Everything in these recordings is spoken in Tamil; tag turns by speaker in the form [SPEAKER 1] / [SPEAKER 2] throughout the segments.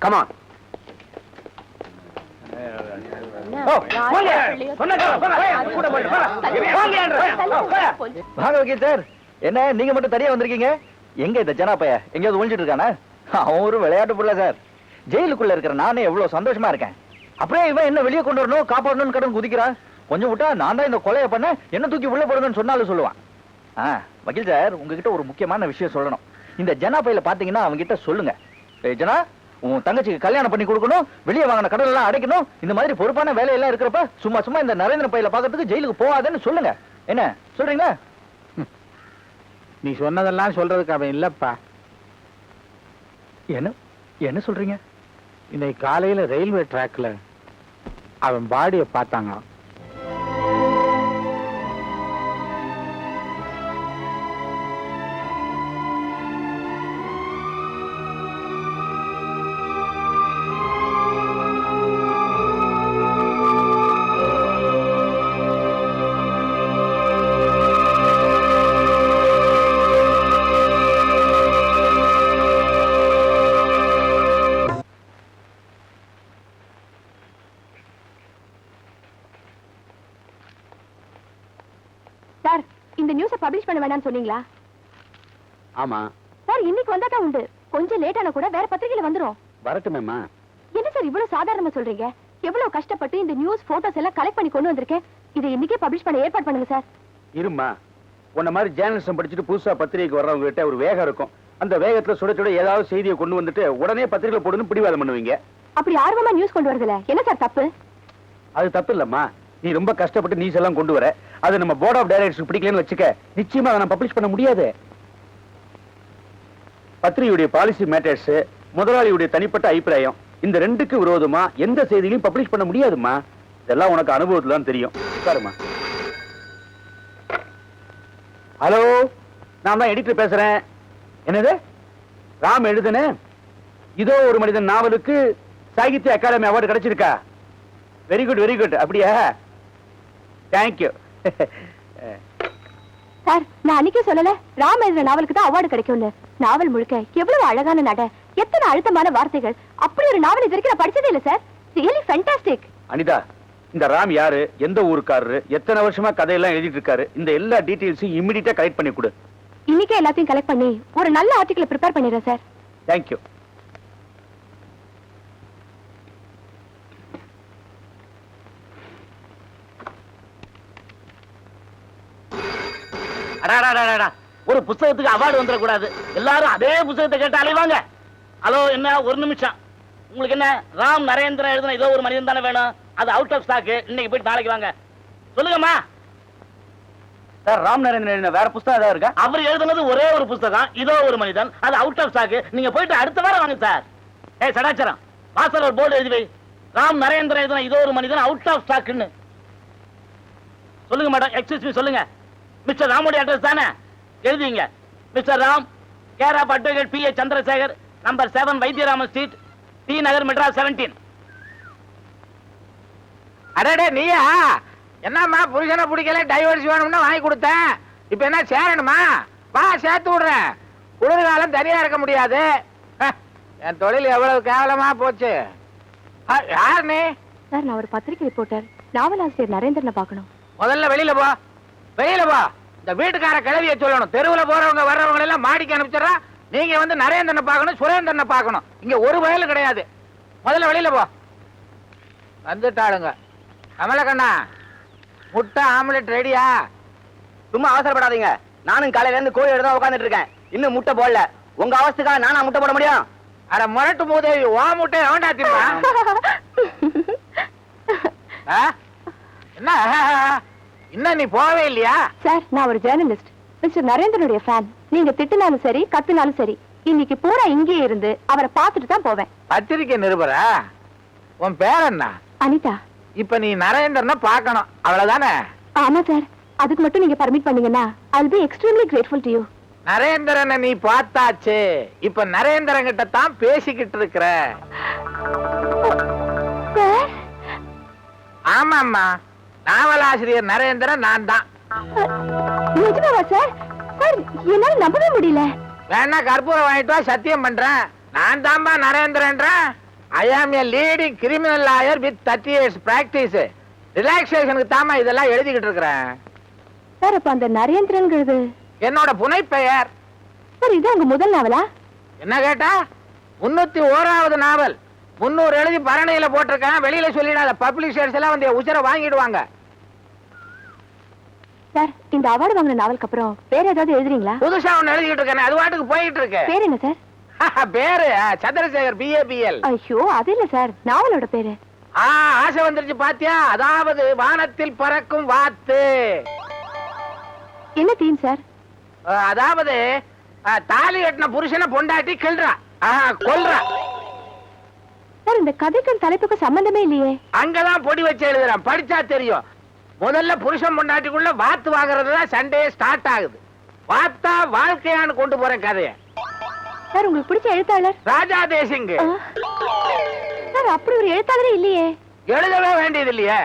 [SPEAKER 1] Come on.
[SPEAKER 2] வாங்க வக்கீல் சார். என்ன நீங்க மட்டும் தனியா வந்திருக்கீங்க? எங்க இந்த ஜனா பைய எங்கேயாவது ஒழிஞ்சிட்டு இருக்கானா? அவன் ஒரு விளையாட்டு புள்ள சார். ஜெயிலுக்குள்ள இருக்கிற நானே எவ்வளவு சந்தோஷமா இருக்கேன். அப்படியே இவன் என்ன வெளியே கொண்டு வரணும் காப்பாடணும்னு கடன் குதிக்கிறான். கொஞ்சம் விட்டா நான் தான் இந்த கொலையை பண்ண என்ன தூக்கி உள்ள போடுங்கன்னு சொன்னாலும் சொல்லுவான். வக்கீல் சார், உங்ககிட்ட ஒரு முக்கியமான விஷயம் சொல்லணும். இந்த ஜனா பையில பாத்தீங்கன்னா அவங்க கிட்ட சொல்லுங்க, ஜனா உன் தங்கச்சிக்கு கல்யாணம் பண்ணி கொடுக்கணும், வெளியே வாங்கின கடல் எல்லாம் அடைக்கணும், இந்த மாதிரி பொறுப்பான வேலையெல்லாம் இருக்கிறப்ப சும்மா சும்மா இந்த நரேந்திர பையில பாக்கிறதுக்கு ஜெயிலுக்கு போகாதேன்னு சொல்லுங்க. என்ன சொல்றீங்களா?
[SPEAKER 3] நீ சொன்னதெல்லாம் சொல்றதுக்கு அவன் இல்லப்பா.
[SPEAKER 2] என்ன என்ன சொல்றீங்க?
[SPEAKER 3] இன்னைக்கு காலையில ரயில்வே டிராக்ல அவன் பாடிய பார்த்தாங்க.
[SPEAKER 4] சார், இந்த நியூஸை பப்ளிஷ் பண்ண வேண்டாம்னு சொன்னீங்களா?
[SPEAKER 1] ஆமா
[SPEAKER 4] சார், இன்னைக்கு வந்தா தான் உண்டு. கொஞ்சம் லேட் ஆனா கூட வேற பத்திரிகையில வந்துரும்.
[SPEAKER 1] வரட்டுமேம்மா.
[SPEAKER 4] என்ன சார் இவ்வளவு சாதாரணமா சொல்றீங்க? எவ்வளவு கஷ்டப்பட்டு இந்த நியூஸ் போட்டோஸ் எல்லாம் கலெக்ட் பண்ணி கொண்டு வந்திருக்கேன். இதை இன்னைக்கே பப்ளிஷ் பண்ண ஏற்பாடு பண்ணுங்க சார்.
[SPEAKER 1] இருமா, உன்ன மாதிரி ஜேர்னலிசம் படிச்சுட்டு புதுசா பத்திரிகைக்கு வர்றவங்க கிட்ட ஒரு வேகம் இருக்கும். அந்த வேகத்துல சுட சுட ஏதாவது செய்தியை கொண்டு வந்துட்டு உடனே பத்திரிகையில போடுன்னு பிடிவாதம் பண்ணுவீங்க.
[SPEAKER 4] அப்படி ஆர்வமா நியூஸ் கொண்டு வரதுல என்ன சார் தப்பு?
[SPEAKER 1] அது தப்பு இல்லம்மா. நீ ரொம்ப கஷ்டப்பட்டு நியூஸ் எல்லாம் கொண்டு வர, அது நம்ம போர்ட் ஆஃப் டைரக்டர்ஸ் பிடிக்கலன்னு வச்சுக்க, நிச்சயமா அதை நான் பப்ளிஷ் பண்ண முடியாது. பத்திரிகையுடைய பாலிசி மேட்டர்ஸ், முதலாளியுடைய தனிப்பட்ட அபிப்பிராயம், இந்த ரெண்டுக்கு விரோதமா எந்த செய்தியிலையும் பப்ளிஷ் பண்ண முடியாதுமா. இதெல்லாம் உனக்கு அனுபவத்துல தான் தெரியும். உட்காருமா. ஹலோ, நான் தான் எடிட்டர் பேசுறேன். என்னது? ராம் எழுதுன இதோ ஒரு மனிதன் நாவலுக்கு சாகித்ய அகாடமி அவார்டு கிடைச்சிருக்கா? Very good very good. அப்படியா? தேங்க்யூ.
[SPEAKER 4] சார், நான் அன்னைக்கே சொல்லல ராம் எழுதுற நாவலுக்கு தான் அவார்டு கிடைக்கும்னு. நாவல் முழுக்க எவ்வளவு அழகான நட, எத்தனை அழுத்தமான வார்த்தைகள். அப்படி ஒரு நாவல் இது வரைக்கும் நான் படிச்சதே இல்ல சார். Really fantastic.
[SPEAKER 1] அனிதா, இந்த ராம் யாரு, எந்த ஊருக்காரரு, எத்தனை வருஷமா கதையெல்லாம் எழுதிட்டு இருக்காரு, இந்த எல்லா டீடைல்ஸையும் இமிடியேட்டா கலெக்ட் பண்ணி கொடு.
[SPEAKER 4] இன்னைக்கே எல்லாத்தையும் கலெக்ட் பண்ணி ஒரு நல்ல ஆர்டிகல் ப்ரிப்பேர் பண்ணிடுறேன் சார்.
[SPEAKER 1] தேங்க்யூ. ஒரு புத்தகத்துக்கு அவார்டு வந்துடக்கூடாது. எல்லாரும் அதே புத்தகத்தை கேட்டு அலைவாங்க. ஹலோ, என்ன ஒரு நிமிஷம். உங்களுக்கு என்ன ராம் நரேந்திரன் எழுதுன ஏதோ ஒரு மனிதன் தானே வேணும்? அது அவுட் ஆஃப் ஸ்டாக். இன்னைக்கு போயிட்டு நாளைக்கு வாங்க. சொல்லுங்கம்மா. சார், ராம் நரேந்திரன் எழுதின வேற புத்தகம் ஏதாவது இருக்கா? அவர் எழுதுனது ஒரே ஒரு புத்தகம், இதோ ஒரு மனிதன், அது அவுட் ஆஃப் ஸ்டாக். நீங்க போயிட்டு அடுத்த வாரம் வாங்க சார். ஏய் சடாச்சரம், வாசல் ஒரு போர்டு எழுதி வை. ராம் நரேந்திரன் எழுதின இதோ ஒரு மனிதன் அவுட் ஆஃப் ஸ்டாக்னு. சொல்லுங்க மேடம். எக்ஸ்கியூஸ் மீ, சொல்லுங்க. மிஸ்டர் ராமுடைய அட்ரஸ் தானே? எழுதிங்க. Mister Ram, care of advocate PA. Chandrasekar, number 7 Vaidyaraman street, T Nagar, Madras 17.
[SPEAKER 3] அடடே, நீயா? என்னம்மா புருஷனை பிடிக்கல, டைவர்ஸ் வேணும்னு வாங்கி கொடுத்தேன். இப்ப என்ன சேரணுமா? வா, சேர்த்து விடுறேன். குளிர்காலம் தனியா இருக்க முடியாது. என் தொழில் எவ்வளவு கேவலமா போச்சு. யார் நீ?
[SPEAKER 4] சார், நான் ஒரு பத்திரிகை ரிப்போர்ட்டர். நாவலாசிரியர் நரேந்திரனை பார்க்கணும்.
[SPEAKER 3] முதல்ல வெளியில போ, வெளியில போ. இந்த வீட்டுக்கார கிளவிய சொல்லணும். தெருவுல போறவங்க வர்றவங்க எல்லாம் மாடிக்கு அனுப்பிச்சிடறா. நீங்க வந்து நரேந்திரனை பார்க்கணும், சுரேந்திரனை பார்க்கணும். இங்க ஒரு வயலும் கிடையாது. முதல்ல வெளியில போ. வந்துட்டாளுங்க. கமலக்கண்ணா, முட்டை ஆம்லெட் ரெடியா?
[SPEAKER 2] சும்மா அவசரப்படாதீங்க. நானும் காலையில இருந்து கோழி எடுத்து உட்காந்துட்டு இருக்கேன். இன்னும் முட்டை போடல. உங்க அவஸ்துக்காக நானா முட்டை போட முடியும்?
[SPEAKER 3] அட முரட்டு மூதேவி, ஓ முட்டை வேண்டா தின்னா. என்ன இன்னும் நீ போவே இல்லையா?
[SPEAKER 4] சார், நான் ஒரு ஜேர்னலிஸ்ட், மிஸ்டர் நரேந்திரனுடைய ஃபேன். நீங்க திட்டுனாலும் சரி, கத்துனாலும் சரி, இன்னைக்கு பூரா இங்கேயே இருந்து அவரை பார்த்துட்டு தான் போவேன்.
[SPEAKER 3] பத்திரிக்கை நிருபரா? உன் பேர் என்ன?
[SPEAKER 4] அனிதா.
[SPEAKER 3] இப்ப நீ நரேந்திரனை பார்க்கணும், அவ்வளவுதானே?
[SPEAKER 4] ஆமா சார், அதுக்கு மட்டும் நீங்க பர்மிட் பண்ணீங்கன்னா I'll be extremely grateful to you.
[SPEAKER 3] நரேந்திரனை நீ பார்த்தாச்சு. இப்ப நரேந்திரன் கிட்ட தான் பேசிக்கிட்டு இருக்கிற. ஆமாம்மா, நாவலாசிரியர் நரேந்திரன் நான் தான்.
[SPEAKER 4] நிஜமாவா சார்? சார், என்னால நம்பவே முடியல.
[SPEAKER 3] வேணா கற்பூரம் வாங்கிட்டு வா, சத்தியம் பண்றேன். நான் தான்பா நரேந்திரன்றேன். I am a leading criminal lawyer with 30 years practice. ரிலாக்ஸேஷனுக்கு தாமா இதெல்லாம் எழுதிக்கிட்டு இருக்கிறேன்.
[SPEAKER 4] சார் அப்ப அந்த நரேந்திரன்ங்கிறது
[SPEAKER 3] என்னோட புனைப்பெயர்.
[SPEAKER 4] சார் இது உங்க முதல் நாவலா?
[SPEAKER 3] என்ன கேட்டா 301வது நாவல். 300 எழுதி பரணையில போட்டிருக்கேன். வெளியில சொல்லிடாத, பப்ளிஷர்ஸ் எல்லாம் வந்து உச்சர வாங்கிடுவாங்க.
[SPEAKER 4] சார் இந்த அவார்டு வாங்கின நாவலுக்கு அப்புறம் வேற ஏதாவது எழுதுறீங்களா?
[SPEAKER 3] புதுசா ஒண்ணு எழுதிக்கிட்டு இருக்கேன், அது வாட்டுக்கு போயிட்டு இருக்கு.
[SPEAKER 4] பேர் என்ன சார்?
[SPEAKER 3] பேரு சந்திரசேகர் BABL.
[SPEAKER 4] ஐயோ அது இல்ல சார், நாவலோட பேரு.
[SPEAKER 3] ஆசை வந்துருச்சு பாத்தியா? அதாவது வானத்தில் பறக்கும் வாத்து.
[SPEAKER 4] என்ன தீம் சார்?
[SPEAKER 3] அதாவது தாலி கட்டின புருஷனை பொண்டாட்டி கிள்றா, கொல்றா.
[SPEAKER 4] சார் இந்த கதைக்கும் தலைப்புக்கும் சம்பந்தமே இல்லையே.
[SPEAKER 3] அங்கதான் பொடி வச்சு எழுதுறான், படிச்சா தெரியும். முதல்ல புருஷன் பொண்டாட்டிக்குள்ள வாத்து வாங்குறதுதான் சண்டே ஸ்டார்ட் ஆகுது. வாத்தா வாழ்க்கையான்னு கொண்டு போறேன் கதைய.
[SPEAKER 4] சார் உங்களுக்கு பிடிச்ச எழுத்தாளர்?
[SPEAKER 3] ராஜா தேசிங்.
[SPEAKER 4] சார் அப்படி ஒரு எழுத்தாளரே இல்லையே.
[SPEAKER 3] எழுதவே வேண்டியது இல்லையே.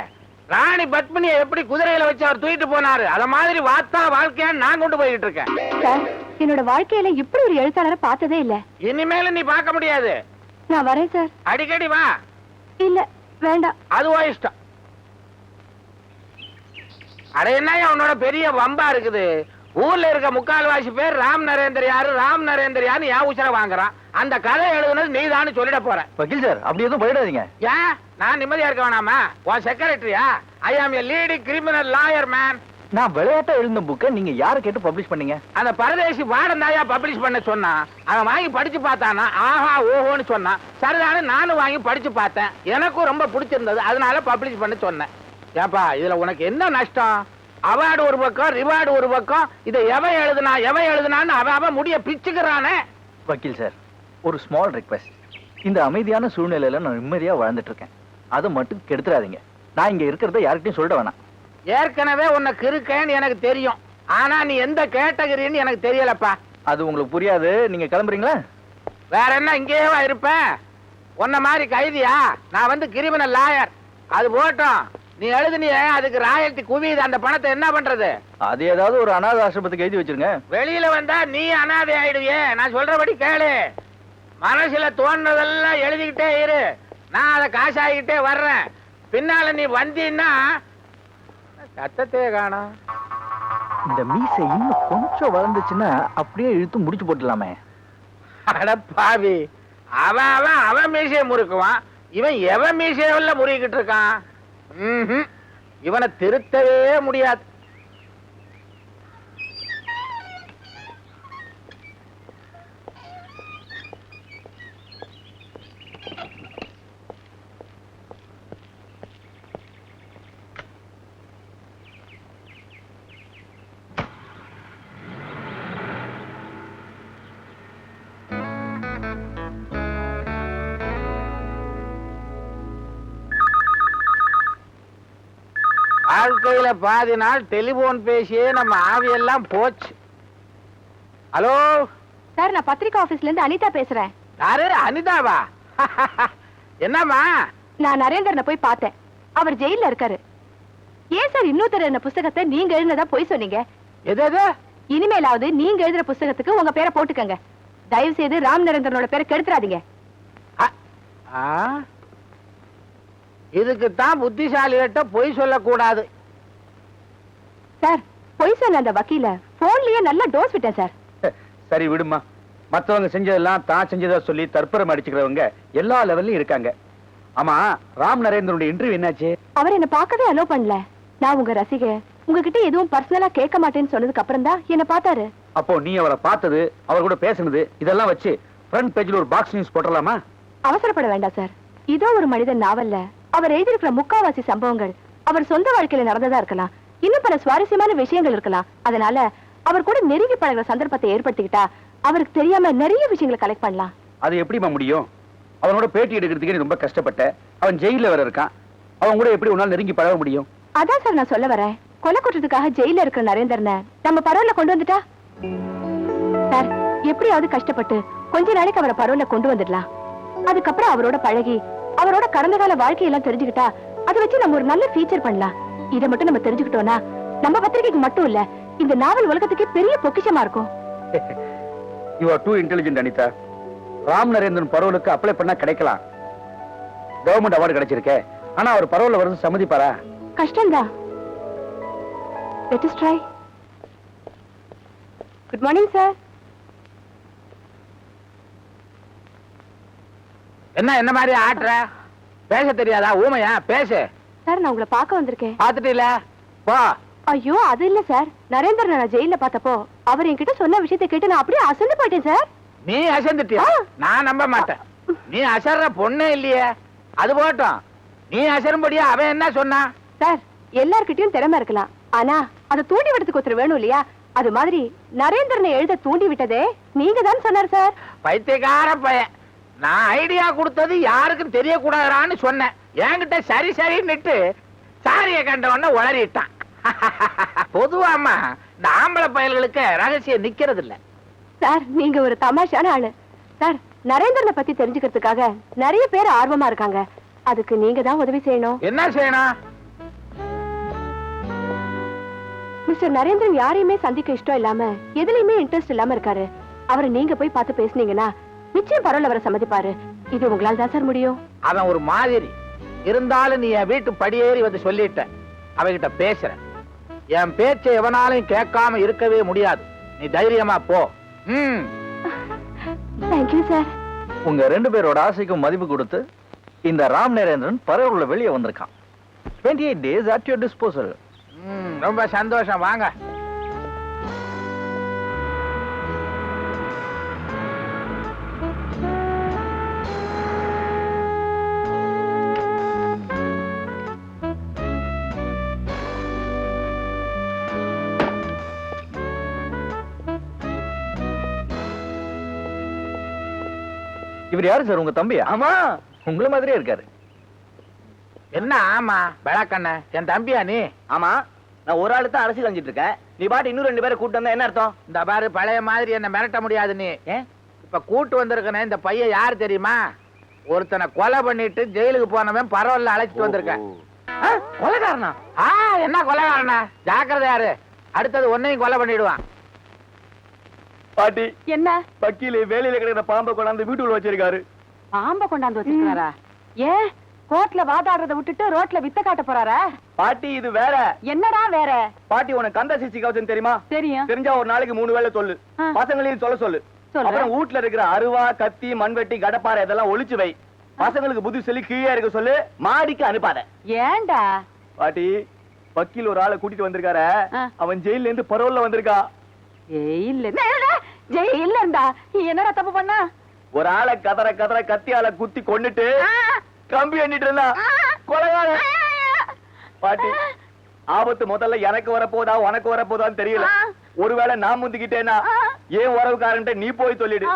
[SPEAKER 3] ராணி பத்மினியை எப்படி குதிரையில வச்சு அவர் தூக்கிட்டு போனாரு, அத மாதிரி வாத்தா வாழ்க்கையான்னு நான் கொண்டு போயிட்டு இருக்கேன்.
[SPEAKER 4] சார் என்னோட வாழ்க்கையில இப்படி ஒரு எழுத்தாளரை பார்த்ததே இல்ல.
[SPEAKER 3] இனிமேல நீ பார்க்க முடியாது.
[SPEAKER 4] நான் வரேன் சார்.
[SPEAKER 3] அடிக்கடி வா.
[SPEAKER 4] இல்ல வேண்டாம்.
[SPEAKER 3] அதுவா இஷ்டம். அட என்ன உன்னோட பெரிய வம்பா இருக்குது. ஊர்ல இருக்க முக்கால்வாசி பேர் ராம் நரேந்திர யாரு ராம் நரேந்திர யாரு என் உச்சர வாங்குறான். அந்த கதை எழுதுனது நீதான்னு சொல்லிட போற.
[SPEAKER 2] வக்கீல் சார் அப்படி எதுவும் போயிடாதீங்க.
[SPEAKER 3] ஏன் நான் நிம்மதியா இருக்க வேணாமா? உன் செக்ரட்டரியா? ஐ am a leading criminal lawyer man.
[SPEAKER 2] நான் விளையாட்டா எழுந்த புக்கை நீங்க யாரை கேட்டு பப்ளிஷ் பண்ணீங்க?
[SPEAKER 3] அந்த பரதேசி வாடந்தாயா பப்ளிஷ் பண்ண சொன்னா. அவன் வாங்கி படிச்சு பார்த்தானா, ஆஹா ஓஹோன்னு சொன்னான். சரிதானே, நானும் வாங்கி படிச்சு பார்த்தேன். எனக்கும் ரொம்ப பிடிச்சிருந்தது, அதனால பப்ளிஷ் பண்ண சொன்னேன். ஏப்பா இதுல உனக்கு என்ன நஷ்டம்? அவார்டு ஒரு பக்கம், ரிவார்டு ஒரு பக்கம். இதை எவன் எழுதுனான்னு அவன் முடிய பிச்சுக்கிறானே.
[SPEAKER 2] வக்கீல் சார் ஒரு ஸ்மால் ரிக்வெஸ்ட். இந்த அமைதியான சூழ்நிலையில நான் நிம்மதியா வாழ்ந்துட்டு இருக்கேன், அதை மட்டும் கெடுத்துறாதீங்க. நான் இங்க இருக்கிறத யார்கிட்டயும் சொல்லிட வேணாம்.
[SPEAKER 3] ஏற்கனவே உனக்கு இருக்கேன்னு எனக்கு தெரியும், ஆனா நீ எந்த கேட்டகரின்னு எனக்கு தெரியலப்பா.
[SPEAKER 2] அது உங்களுக்கு புரியாது, நீங்க கிளம்புறீங்களா?
[SPEAKER 3] வேற என்ன இங்கேயேவா இருப்பேன்? உன்ன மாதிரி கைதியா? நான் வந்து கிரிமினல் லாயர். அது போட்டோம், நீ எழுதுனியே அதுக்கு ராயல்டி குவியுது. அந்த பணத்தை என்ன பண்றது?
[SPEAKER 2] அது ஏதாவது ஒரு அனாதை ஆசிரமத்துக்கு எழுதி வச்சிருங்க.
[SPEAKER 3] வெளியில வந்தா நீ அனாதை ஆயிடுவியே. நான் சொல்றபடி கேளு. மனசுல தோன்றதெல்லாம் எழுதிக்கிட்டே இரு. நான் அதை காசாகிக்கிட்டே வர்றேன். பின்னால நீ வந்தீன்னா கத்தத்தையே காணோம்.
[SPEAKER 2] இந்த மீசை இன்னும் கொஞ்சம் வளர்ந்துச்சுன்னா அப்படியே இழுத்து முடிச்சு போட்டுலாமே.
[SPEAKER 3] அட பாவி, அவன் மீசையை முறுக்குவான், இவன் எவன் மீசையில முறுக்கிட்டு இருக்கான். இவனை திருத்தவே முடியாது. வாழ்க்கையில பாதி நாள் டெலிபோன் பேசியே நம்ம ஆவியெல்லாம் போச்சு. ஹலோ
[SPEAKER 4] சார் நான் பத்திரிகை ஆபீஸ்ல இருந்து அனிதா பேசுறேன்.
[SPEAKER 3] யாரு? அனிதாவா? என்னம்மா?
[SPEAKER 4] நான் நரேந்திரனை போய் பார்த்தேன், அவர் ஜெயில இருக்காரு. ஏன் சார் இன்னொருத்தர் என்ன புஸ்தகத்தை நீங்க எழுதினதா போய் சொன்னீங்க?
[SPEAKER 3] எது?
[SPEAKER 4] இனிமேலாவது நீங்க எழுதுற புஸ்தகத்துக்கு உங்க பேரை போட்டுக்கங்க. தயவு செய்து ராம் நரேந்திரனோட பேரை கெடுத்துறாதீங்க.
[SPEAKER 3] இதுக்கு தான் புத்திசாலிகிட்ட பொய் சொல்லக்கூடாது.
[SPEAKER 4] சார் பொய் சொன்ன அந்த வக்கீல போன்லயே நல்லா டோஸ் விட்டேன் சார்.
[SPEAKER 2] சரி விடுமா, மத்தவங்க செஞ்சதெல்லாம் தான் செஞ்சதா சொல்லி தற்பரம் அடிச்சுக்கிறவங்க எல்லா லெவல்லயும் இருக்காங்க. ஆமா, ராம் நரேந்திரனுடைய இன்டர்வியூ என்னாச்சு?
[SPEAKER 4] அவர் என்ன பார்க்கவே அலோ பண்ணல. நான் உங்க ரசிகை, உங்ககிட்ட எதுவும் பர்சனலா கேட்க மாட்டேன்னு சொன்னதுக்கு அப்புறம் தான் என்ன பார்த்தாரு.
[SPEAKER 2] அப்போ நீ அவரை பார்த்தது, அவர் கூட பேசுனது, இதெல்லாம் வச்சு ஃப்ரண்ட் பேஜ்ல ஒரு பாக்ஸ் நியூஸ் போடலாமா?
[SPEAKER 4] அவசரப்பட வேண்டாம் சார். இதோ ஒரு மனிதன் நாவல்ல அவர் எழுதியிருக்கிற முக்காவாசி சம்பவங்கள் அவர் சொந்த வாழ்க்கையில நடந்ததா இருக்கலாம். இன்னும் பல சுவாரஸ்யமான விஷயங்கள் இருக்கலாம். அதனால அவர் கூட நெருங்கி பழகிற சந்தர்ப்பத்தை ஏற்படுத்திக்கிட்டா அவருக்கு தெரியாம நிறைய விஷயங்களை கலெக்ட் பண்ணலாம்.
[SPEAKER 2] அது எப்படிமா முடியும்? அவனோட பேட்டி எடுக்கிறதுக்கு நீ ரொம்ப கஷ்டப்பட்ட. அவன் ஜெயில வேற இருக்கான். அவன் கூட எப்படி உன்னால நெருங்கி பழக முடியும்?
[SPEAKER 4] அதான் சார் நான் சொல்ல வரேன். கொலை குற்றத்துக்காக ஜெயில இருக்கிற நரேந்திரனை நம்ம பரோல்ல கொண்டு வந்துட்டா சார் எப்படியாவது கஷ்டப்பட்டு கொஞ்ச நாளைக்கு அவரை பரோல்ல கொண்டு வந்துடலாம். அதுக்கப்புறம் அவரோட பழகி அவரோட கடந்த கால வாழ்க்கையெல்லாம் தெரிஞ்சுக்கிட்டா அதை வச்சு நம்ம ஒரு நல்ல ஃபீச்சர் பண்ணலாம். இதை மட்டும் நம்ம தெரிஞ்சுக்கிட்டோம்னா நம்ம பத்திரிகைக்கு மட்டும் இல்ல, இந்த நாவல் உலகத்துக்கே பெரிய பொக்கிஷமா இருக்கும்.
[SPEAKER 2] You are too intelligent, Anitha. Ram Narendran பரோலுக்கு அப்ளை பண்ணா கிடைக்கலாம். கவர்மெண்ட் அவார்டு கிடைச்சிருக்கே. ஆனா அவர் பரவாயில்ல வருது சம்மதிப்பாரா?
[SPEAKER 4] கஷ்டம்தான். Let us try. Good morning sir.
[SPEAKER 3] என்ன மாதிரி ஆட்டுற? பேச தெரியாதா? ஊமையா? பேசு.
[SPEAKER 4] சார் நான் உங்களை பார்க்க வந்திருக்கேன்.
[SPEAKER 3] பாத்துட்டு இல்ல போ.
[SPEAKER 4] ஐயோ அது இல்ல சார், நரேந்திரன் நான் ஜெயில பார்த்தப்போ அவர் என்கிட்ட சொன்ன விஷயத்தை கேட்டு நான் அப்படியே அசந்து போயிட்டேன் சார்.
[SPEAKER 3] நீ அசந்துட்டியா? நான் நம்ப மாட்டேன். நீ அசர்ற பொண்ணே இல்லையே. அது போட்டோம், நீ அசரும்படியா அவன் என்ன சொன்னா?
[SPEAKER 4] சார் எல்லார்கிட்டயும் திறமை இருக்கலாம், ஆனா அதை தூண்டி விடுறதுக்கு ஒருத்தர் வேணும் இல்லையா? அது மாதிரி நரேந்திரனை எழுத தூண்டி விட்டதே நீங்க தான் சொன்னார் சார்.
[SPEAKER 3] பைத்தியக்கார பையன். நான் ஐடியா கொடுத்தது யாருக்கும் தெரியக்கூடாதான்னு சொன்னேன். என்கிட்ட சரி சரின்னுட்டு சாரிய கண்டவன உளறிட்டான். பொதுவாமா இந்த ஆம்பளை பயல்களுக்கு ரகசியம் நிக்கிறது இல்ல.
[SPEAKER 4] சார் நீங்க ஒரு தமாஷான ஆளு. சார் நரேந்திரனை பத்தி தெரிஞ்சுக்கிறதுக்காக நிறைய பேர் ஆர்வமா இருக்காங்க. அதுக்கு நீங்க தான் உதவி செய்யணும்.
[SPEAKER 3] என்ன செய்யணும்?
[SPEAKER 4] மிஸ்டர் நரேந்திரன் யாரையுமே சந்திக்க இஷ்டம் இல்லாம எதுலயுமே இன்ட்ரெஸ்ட் இல்லாம இருக்காரு. அவரை நீங்க போய் பார்த்து பேசுனீங்கன்னா நிச்சயம் பரவாயில்ல வர சம்மதிப்பாரு. இது உங்களால தான் சார் முடியும்.
[SPEAKER 3] அவன் ஒரு மாதிரி இருந்தாலும் நீ என் வீட்டு படியேறி வந்து சொல்லிட்ட. அவகிட்ட பேசுற. என் பேச்சை எவனாலையும் கேட்காம இருக்கவே முடியாது. நீ தைரியமா போ.
[SPEAKER 4] Thank you sir.
[SPEAKER 2] உங்க 2 பேரோட ஆசைக்கும் மதிப்பு கொடுத்து இந்த ராம் நரேந்திரன் பரவாயில்ல வெளியே வந்திருக்கான். 28 days at your disposal.
[SPEAKER 3] ரொம்ப சந்தோஷம். வாங்க.
[SPEAKER 2] இவர் யாரு சார்? உங்க தம்பியா?
[SPEAKER 1] ஆமா,
[SPEAKER 2] உங்கள மாதிரியே இருக்காரு.
[SPEAKER 3] என்ன ஆமா பெழக்கண்ண? என் தம்பியா நீ?
[SPEAKER 1] ஆமா, நான் ஒரு ஆளு தான் அரசியல் செஞ்சுட்டு இருக்கேன். நீ பாட்டு இன்னும் 2 பேரை கூட்டு வந்தா என்ன அர்த்தம்?
[SPEAKER 3] இந்த பாரு, பழைய மாதிரி என்ன மிரட்ட முடியாது நீ. இப்ப கூட்டு வந்திருக்கனே இந்த பையன் யாரு தெரியுமா? ஒருத்தனை கொலை பண்ணிட்டு ஜெயிலுக்கு போனவன் பரவாயில்ல அழைச்சிட்டு வந்திருக்கேன்.
[SPEAKER 1] கொலைகாரனா?
[SPEAKER 3] என்ன கொலைகாரனா? ஜாக்கிரதை யாரு, அடுத்தது உன்னையும் கொலை பண்ணிடுவான்.
[SPEAKER 1] பாட்டி,
[SPEAKER 4] என்ன
[SPEAKER 1] வக்கீல வேலையில கிடக்கிற பாம்பை கொண்டாந்து வீட்டுக்குள்ள வச்சிருக்காரு.
[SPEAKER 4] பாம்ப கொண்டாந்து வச்சிருக்காரா? ஏன் கோர்ட்ல வாதாடுறத விட்டுட்டு ரோட்ல வித்த காட்ட போறாரா?
[SPEAKER 1] பாட்டி இது வேற.
[SPEAKER 4] என்னடா வேற?
[SPEAKER 1] பாட்டி உனக்கு கந்த சிசி கவசம் தெரியுமா?
[SPEAKER 4] தெரியும்.
[SPEAKER 1] தெரிஞ்சா ஒரு நாளைக்கு 3 வேளை சொல்லு. பசங்களையும் சொல்ல சொல்லு. அப்புறம் வீட்டுல இருக்கிற அருவா, கத்தி, மண்வெட்டி, கடப்பாறை இதெல்லாம் ஒளிச்சு வை. பசங்களுக்கு புத்தி சொல்லி கீழே இருக்க சொல்லு. மாடிக்கு அனுப்பாத.
[SPEAKER 4] ஏன்டா?
[SPEAKER 1] பாட்டி, வக்கீல் ஒரு ஆளை கூட்டிட்டு வந்திருக்காரு. அவன் ஜெயில இருந்து பரோல்ல வந்திருக்கா.
[SPEAKER 4] ஜெயில இருந்தா என்னடா தப்பு பண்ணா?
[SPEAKER 1] ஒரு ஆளை கதற கதற கத்தியால குத்தி கொன்னுட்டு கம்பி எண்ணிட்டு இருந்தா. கொலைகாரன். பாட்டி, ஆபத்து முதல்ல எனக்கு வரப்போதா உனக்கு வரப்போதான்னு தெரியல. ஒருவேளை நான் முந்திக்கிட்டேனா ஏன் உறவுக்காரன்ட்ட நீ போய் சொல்லிடு.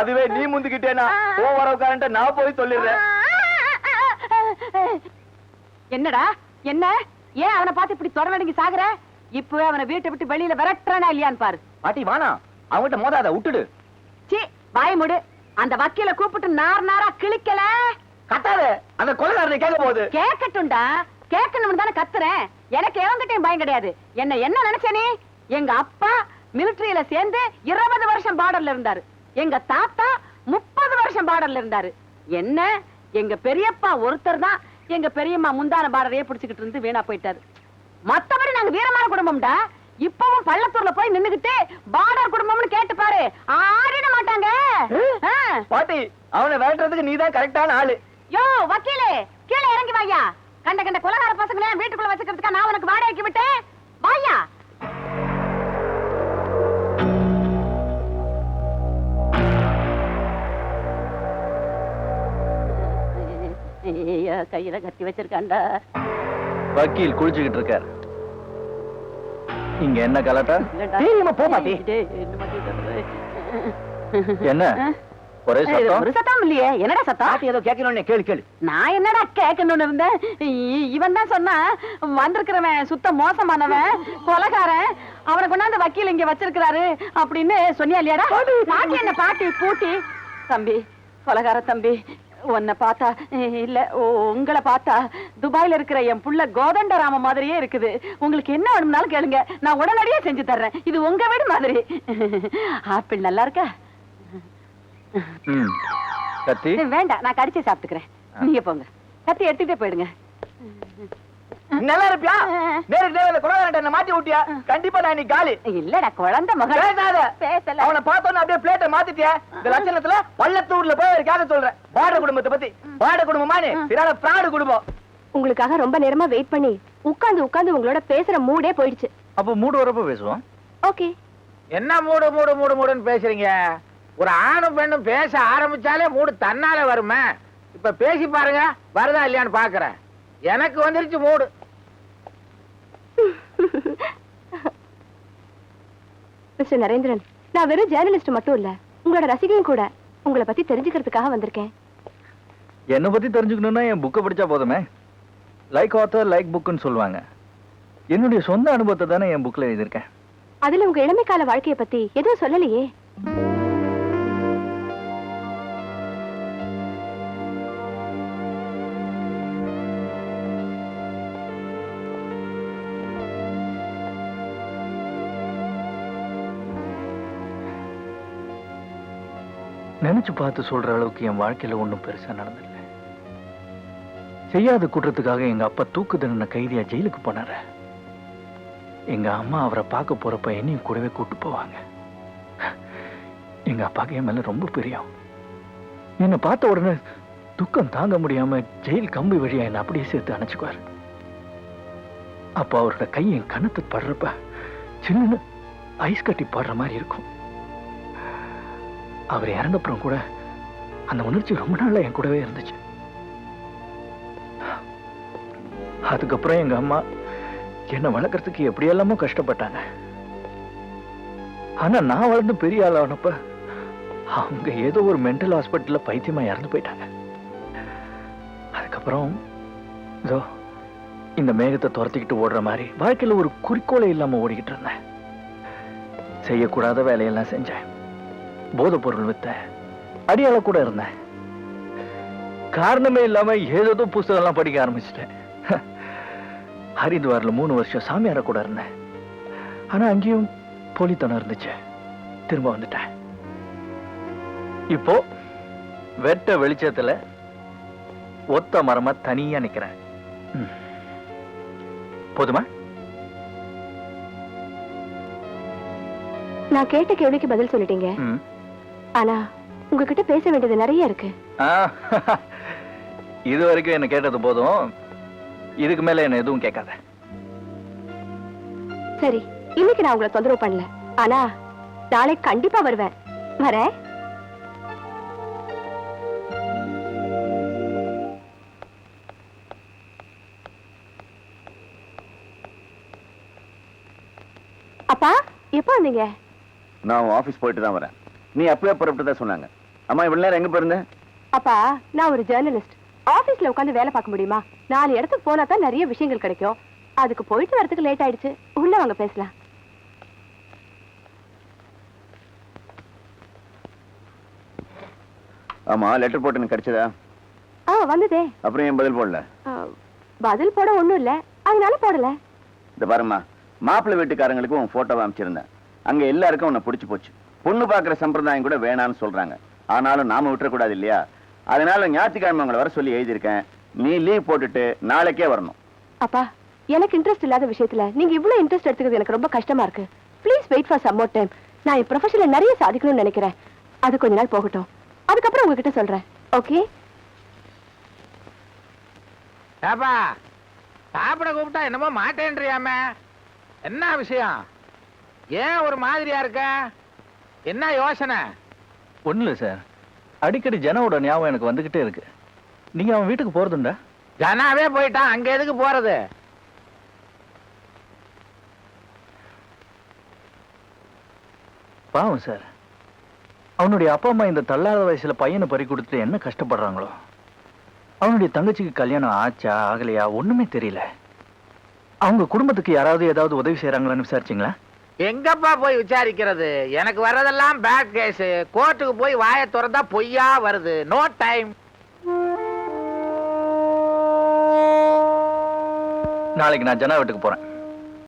[SPEAKER 1] அதுவே நீ முந்திக்கிட்டேனா ஓ உறவுக்காரன்ட்ட நான் போய் சொல்லிடுறேன்.
[SPEAKER 4] என்னடா என்ன? ஏன் அவனை பார்த்து இப்படி தொடர்ந்து சாகுற? இப்பவே அவனை வீட்டை விட்டு வெளியில விரட்டுறானா இல்லையான்னு பாரு.
[SPEAKER 1] பாட்டி வானா, அவன்கிட்ட மோதாத, விட்டுடு.
[SPEAKER 4] சீ, வாய் மூடு. அந்த வக்கீல கூப்பிட்டு நார் நாரா கிழிக்கல.
[SPEAKER 1] கத்தாத, அந்த கொலைகாரனை கேட்க போகுது.
[SPEAKER 4] கேட்கட்டும்டா, கேட்கணும் தானே கத்துறேன். எனக்கு எவங்கிட்டையும் பயம் கிடையாது. என்ன நினைச்ச நீ? எங்க அப்பா மிலிட்டரியில சேர்ந்து 20 வருஷம் பார்டர்ல இருந்தாரு. எங்க தாத்தா 30 வருஷம் பார்டர்ல இருந்தாரு. என்ன எங்க பெரியப்பா ஒருத்தர் தான் எங்க பெரியம்மா முந்தான பார்டரையே பிடிச்சுக்கிட்டு இருந்து வீணா போயிட்டாரு. மத்தபடி நாங்க வீரமான குடும்பம்டா. இப்பவும் பள்ளத்தூர்ல போய் நின்னுகிட்டு பார்டர் குடும்பம்னு கேட்டு பாரு, ஆடிட மாட்டாங்க.
[SPEAKER 1] பாட்டி, அவனை விரட்டுறதுக்கு நீதான் கரெக்டான ஆளு.
[SPEAKER 4] யோ வக்கீலே, கீழே இறங்கி வாயா. கண்ட கண்ட கொலகார பசங்களே வீட்டுக்குள்ள வச்சுக்கிறதுக்கா நான் உனக்கு வாடகைக்கு விட்டேன். வாயா. கையில கத்தி வச்சிருக்காண்டா.
[SPEAKER 2] வக்கீல் குளிச்சுக்கிட்டு இருக்காரு. இங்க என்ன கலட்டா?
[SPEAKER 1] போ மாட்டி.
[SPEAKER 2] என்ன ஒரே சத்தம்?
[SPEAKER 4] ஒரு சத்தம் இல்லையே. என்னடா சத்தம்?
[SPEAKER 1] பாட்டி ஏதோ கேட்கணும்னு கேளு கேளு.
[SPEAKER 4] நான் என்னடா கேட்கணும்னு இருந்தேன். இவன் தான் சொன்னா வந்திருக்கிறவன் சுத்த மோசமானவன், கொலைகாரன், அவனை கொண்டாந்து வக்கீல் இங்க வச்சிருக்கிறாரு அப்படின்னு சொன்னியா இல்லையாடா? பாட்டி என்ன பாட்டி பூட்டி? தம்பி, கொலைகார தம்பி, உன்னை பார்த்தா இல்ல உங்களை பார்த்தா துபாயில இருக்கிற என் புள்ள கோதண்டராம மாதிரியே இருக்குது. உங்களுக்கு என்ன வேணும்னாலும் கேளுங்க, நான் உடனடியே செஞ்சு தர்றேன். இது உங்க வீடு மாதிரி. ஆப்பிள் நல்லா இருக்கா?
[SPEAKER 2] கத்தி
[SPEAKER 4] வேண்டாம், நான் கடிச்சு சாப்பிட்டுக்கிறேன். நீங்க போங்க. கத்தி எடுத்துட்டே போயிடுங்க.
[SPEAKER 2] நல்லா இருப்பியா? நேருக்கு நேரில் குலகாரன் என்ன மாட்டி விட்டியா? கண்டிப்பா நான் நீ காலி.
[SPEAKER 4] இல்லடா குழந்தை மகள்.
[SPEAKER 2] பேசாத.
[SPEAKER 4] பேசல.
[SPEAKER 2] அவனை பார்த்தோன்னு அப்படியே பிளேட்டை மாத்திட்டியா? இந்த லட்சணத்துல பள்ளத்தூர்ல போய் ஒரு கேட்க சொல்றேன். வாட குடும்பத்தை பத்தி. வாட குடும்பமானே பிறால பிராடு குடும்பம்.
[SPEAKER 4] உங்களுக்காக ரொம்ப நேரமா வெயிட் பண்ணி உட்கார்ந்து உட்கார்ந்து உங்களோட பேசுற மூடே போயிடுச்சு.
[SPEAKER 2] அப்ப மூடு வரப்ப பேசுவோம்.
[SPEAKER 4] ஓகே.
[SPEAKER 3] என்ன மூடு மூடு மூடு மூடுன்னு பேசுறீங்க? ஒரு ஆணும் பெண்ணும் பேச ஆரம்பிச்சாலே மூடு தன்னால வருமே. இப்ப பேசி பாருங்க, வருதா இல்லையான்னு பாக்குறேன். எனக்கு வந்துருச்சு மூடு.
[SPEAKER 4] மிஸ்டர் நரேந்திரன், நான் வெறும் ஜேர்னலிஸ்ட் மட்டும் இல்ல, உங்களோட ரசிகையும் கூட. உங்களை பத்தி தெரிஞ்சுக்கிறதுக்காக வந்திருக்கேன்.
[SPEAKER 2] என்ன பத்தி தெரிஞ்சுக்கணும்னா என் புக்கை படிச்சா போதுமே. லைக் ஆத்தர் லைக் புக்குன்னு சொல்லுவாங்க. என்னுடைய சொந்த அனுபவத்தை தானே என் புக்ல எழுதியிருக்கேன்.
[SPEAKER 4] அதுல உங்க இளமை கால வாழ்க்கைய பத்தி எதுவும் சொல்லலையே.
[SPEAKER 2] நினைச்சு பார்த்து சொல்ற அளவுக்கு என் வாழ்க்கையில ஒண்ணும் பெருசா நடந்தில்ல. செய்யாத குற்றத்துக்காக எங்க அப்பா தூக்கு தண்டனை கைதியா ஜெயிலுக்கு போனாரு. எங்க அம்மா அவரை பார்க்க போறப்ப என்னையும் கூடவே கூட்டு போவாங்க. எங்க அப்பாக்கு என் மேல ரொம்ப பிரியம். என்னை பார்த்த உடனே துக்கம் தாங்க முடியாம ஜெயில் கம்பி வழியா என்னை அப்படியே சேர்த்து அணைச்சுக்குவாரு. அப்ப அவரோட கை என் கணத்து படுறப்ப சின்ன ஐஸ் கட்டி பாடுற மாதிரி இருக்கும். அவர் இறந்தப்புறம் கூட அந்த உணர்ச்சி ரொம்ப நாள்ல என் கூடவே இருந்துச்சு. அதுக்கப்புறம் எங்க அம்மா என்ன வளர்க்கறதுக்கு எப்படியெல்லாமோ கஷ்டப்பட்டாங்க. ஆனா நான் வளர்ந்து பெரிய ஆளானப்ப அவங்க ஏதோ ஒரு மென்டல் ஹாஸ்பிட்டல்ல பைத்தியமா இறந்து போயிட்டாங்க. அதுக்கப்புறம் இதோ இந்த மேகத்தை துரத்திக்கிட்டு ஓடுற மாதிரி வாழ்க்கையில ஒரு குறிக்கோளை இல்லாம ஓடிக்கிட்டு இருந்தேன். செய்யக்கூடாத வேலையெல்லாம் செஞ்சேன். போதை பொருள் வித்த அடியாள கூட இருந்தேன். காரணமே இல்லாம ஏதோ புத்தகம் எல்லாம் படிக்க ஆரம்பிச்சிட்டேன். ஹரித்வார்ல 3 வருஷம் சாமியார கூட இருந்தேன். ஆனா அங்கேயும் போலித்தனம் இருந்துச்சு. திரும்ப வந்துட்டேன். இப்போ வெட்ட வெளிச்சத்துல ஒத்த மரமா தனியா நிக்கிறேன். போதுமா?
[SPEAKER 4] நான் கேட்ட கேள்விக்கு பதில் சொல்லிட்டீங்க. ஆனா உங்ககிட்ட பேச வேண்டியது நிறைய இருக்கு.
[SPEAKER 2] இது வரைக்கும் என்ன கேட்டது போதும். இதுக்கு மேல என்ன எதுவும் கேட்காத.
[SPEAKER 4] சரி, இன்னைக்கு நான் உங்களை தொந்தரவு பண்ணல. ஆனா நாளை கண்டிப்பா வருவேன். வரேன். அப்பா எப்ப வந்தீங்க?
[SPEAKER 5] நான் ஆபீஸ் போயிட்டு தான் வரேன். நீ அப்பவே புறப்பட்டு தான் சொன்னாங்க. அம்மா இவ்வளவு நேரம் எங்க போயிருந்த?
[SPEAKER 4] அப்பா நான் ஒரு ஜேர்னலிஸ்ட். ஆபீஸ்ல உட்கார்ந்து வேலை பார்க்க முடியுமா? 4 இடத்துக்கு போனா தான் நிறைய விஷயங்கள் கிடைக்கும். அதுக்கு போயிட்டு வரதுக்கு லேட் ஆயிடுச்சு. உள்ள வாங்க பேசலாம்.
[SPEAKER 5] ஆமா, லெட்டர் போட்டு எனக்கு கிடைச்சதா?
[SPEAKER 4] வந்ததே.
[SPEAKER 5] அப்புறம் ஏன் பதில் போடல?
[SPEAKER 4] பதில் போட ஒண்ணும் இல்ல, அதனால போடல.
[SPEAKER 5] இந்த பாருமா, மாப்பிள்ளை வீட்டுக்காரங்களுக்கு உன் போட்டோவை அமைச்சிருந்தேன். அங்க எல்லாருக்கும் உன்னை பிடிச்சு போச்சு. பொண்ணு பாக்குற சம்பிரதாயம் கூட வேணான்னு சொல்றாங்க. ஆனாலும் நாம விட்டுறக்கூடாது இல்லையா? அதனால ஞாயிற்றுக்கிழமை உங்களை வர சொல்லி எழுதியிருக்கேன். நீ லீவ் போட்டுட்டு நாளைக்கே வரணும்.
[SPEAKER 4] அப்பா எனக்கு இன்ட்ரெஸ்ட் இல்லாத விஷயத்துல நீங்க இவ்வளவு இன்ட்ரெஸ்ட் எடுத்துக்கிறது எனக்கு ரொம்ப கஷ்டமா இருக்கு. Please wait for some more time. நான் என் ப்ரொஃபஷன்ல நிறைய சாதிக்கணும்னு நினைக்கிறேன். அது கொஞ்ச நாள் போகட்டும். அதுக்கப்புறம் உங்ககிட்ட சொல்றேன். ஓகே?
[SPEAKER 3] ஏப்பா சாப்பிட கூப்பிட்டா என்னமோ மாட்டேன்றியாமே, என்ன விஷயம்? ஏன் ஒரு மாதிரியா இருக்க? என்ன யோசனை?
[SPEAKER 2] ஒண்ணு இல்ல சார், அடிக்கடி ஜனாவோட ஞாபகம் எனக்கு வந்துகிட்டே இருக்கு. நீங்க அவன் வீட்டுக்கு போறதுண்டா?
[SPEAKER 3] ஜனாவே போயிட்டான், அங்க எதுக்கு போறது?
[SPEAKER 2] பாவம் சார், அவனுடைய அப்பா அம்மா இந்த தள்ளாத வயசுல பையனை பறி கொடுத்து என்ன கஷ்டப்படுறாங்களோ. அவனுடைய தங்கச்சிக்கு கல்யாணம் ஆச்சா ஆகலையா ஒண்ணுமே தெரியல. அவங்க குடும்பத்துக்கு யாராவது ஏதாவது உதவி செய்யறாங்களான்னு விசாரிச்சீங்களா?
[SPEAKER 3] எங்கப்பா போய் விசாரிக்கிறது? எனக்கு வர்றதெல்லாம் பேட் கேஸ். கோர்ட்டுக்கு போய் வாயை திறந்தா பொய்யா வருது. No time.
[SPEAKER 2] நாளைக்கு நான் ஜனா வீட்டுக்கு போறேன்.